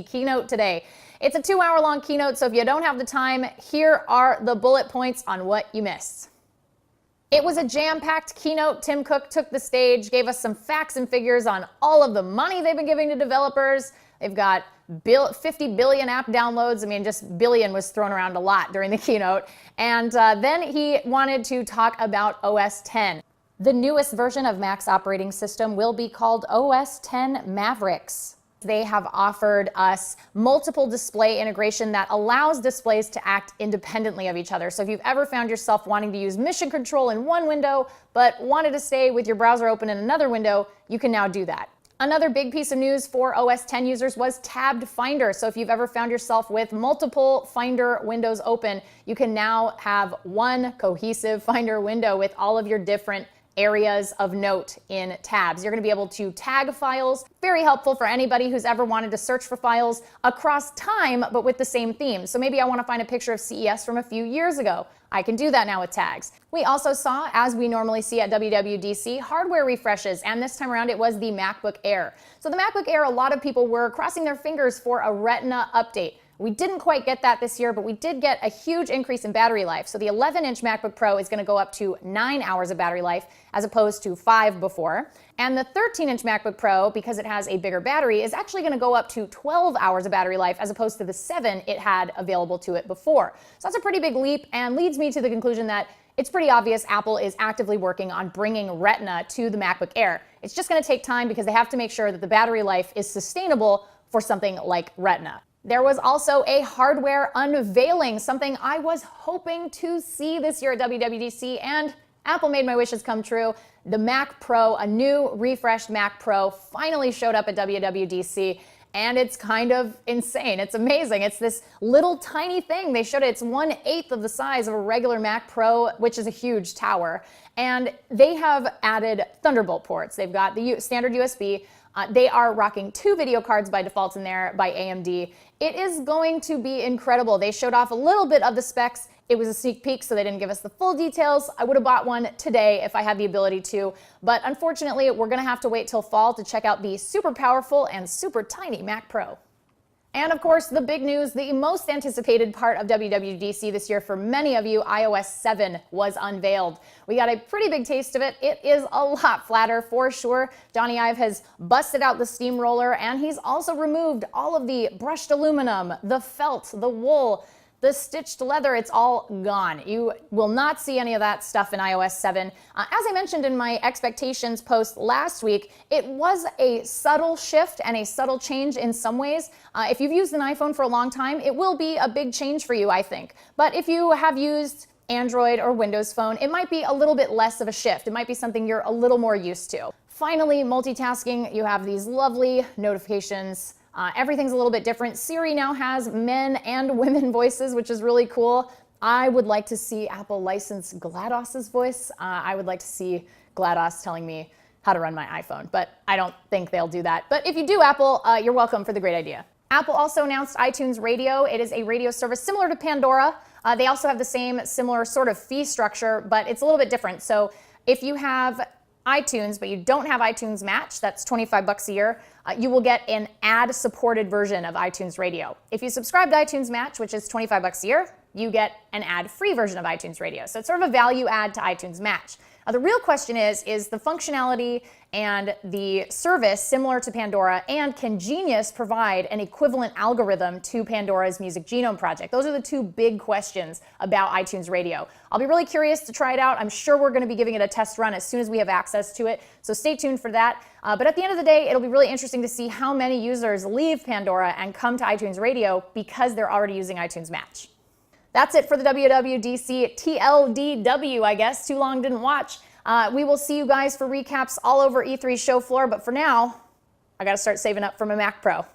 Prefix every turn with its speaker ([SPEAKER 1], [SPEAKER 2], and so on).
[SPEAKER 1] Keynote today. It's a 2-hour-long keynote, so if you don't have the time, here are the bullet points on what you missed. It was a jam-packed keynote. Tim Cook took the stage, gave us some facts and figures on all of the money they've been giving to developers. They've got 50 billion app downloads. I mean, just billion was thrown around a lot during the keynote. And then he wanted to talk about OS X. The newest version of Mac's operating system will be called OS X Mavericks. They have offered us multiple display integration that allows displays to act independently of each other. So if you've ever found yourself wanting to use mission control in one window, but wanted to stay with your browser open in another window, you can now do that. Another big piece of news for OS X users was tabbed Finder. So if you've ever found yourself with multiple Finder windows open, you can now have one cohesive Finder window with all of your different areas of note in tabs. You're going to be able to tag files. Very helpful for anybody who's ever wanted to search for files across time, but with the same theme. So maybe I want to find a picture of CES from a few years ago. I can do that now with tags. We also saw, as we normally see at WWDC, hardware refreshes, and this time around it was the MacBook Air. So the MacBook Air, a lot of people were crossing their fingers for a Retina update. We didn't quite get that this year, but we did get a huge increase in battery life. So the 11-inch MacBook Pro is going to go up to 9 hours of battery life as opposed to 5 before. And the 13-inch MacBook Pro, because it has a bigger battery, is actually going to go up to 12 hours of battery life as opposed to the 7 it had available to it before. So that's a pretty big leap and leads me to the conclusion that it's pretty obvious Apple is actively working on bringing Retina to the MacBook Air. It's just going to take time because they have to make sure that the battery life is sustainable for something like Retina. There was also a hardware unveiling, something I was hoping to see this year at WWDC, and Apple made my wishes come true. The Mac Pro, a new refreshed Mac Pro, finally showed up at WWDC, and it's kind of insane. It's amazing. It's this little tiny thing. They showed it. It's 1/8 of the size of a regular Mac Pro, which is a huge tower. And they have added Thunderbolt ports. They've got the standard USB. They are rocking 2 video cards by default in there by AMD. It is going to be incredible. They showed off a little bit of the specs. It was a sneak peek, so they didn't give us the full details. I would have bought one today if I had the ability to, but unfortunately, we're gonna have to wait till fall to check out the super powerful and super tiny Mac Pro. And of course, the big news, the most anticipated part of WWDC this year for many of you, iOS 7 was unveiled. We got a pretty big taste of it. It is a lot flatter for sure. Johnny Ive has busted out the steamroller, and he's also removed all of the brushed aluminum, the felt, the wool, the stitched leather. It's all gone. You will not see any of that stuff in iOS 7. As I mentioned in my expectations post last week, it was a subtle shift and a subtle change in some ways. If you've used an iPhone for a long time, it will be a big change for you, I think. But if you have used Android or Windows Phone, it might be a little bit less of a shift. It might be something you're a little more used to. Finally, multitasking, you have these lovely notifications. Everything's a little bit different. Siri now has men and women voices, which is really cool. I would like to see Apple license GLaDOS's voice. I would like to see GLaDOS telling me how to run my iPhone, but I don't think they'll do that. But if you do, Apple, you're welcome for the great idea. Apple also announced iTunes Radio. It is a radio service similar to Pandora. They also have the same similar sort of fee structure, but it's a little bit different. So if you have iTunes, but you don't have iTunes Match, that's $25 a year, you will get an ad-supported version of iTunes Radio. If you subscribe to iTunes Match, which is $25 a year, you get an ad-free version of iTunes Radio. So it's sort of a value add to iTunes Match. The real question is the functionality and the service similar to Pandora, and can Genius provide an equivalent algorithm to Pandora's Music Genome Project? Those are the 2 big questions about iTunes Radio. I'll be really curious to try it out. I'm sure we're going to be giving it a test run as soon as we have access to it, so stay tuned for that. But at the end of the day, it'll be really interesting to see how many users leave Pandora and come to iTunes Radio because they're already using iTunes Match. That's it for the WWDC TLDW, I guess. Too long, didn't watch. We will see you guys for recaps all over E3's show floor, but for now, I gotta start saving up for my Mac Pro.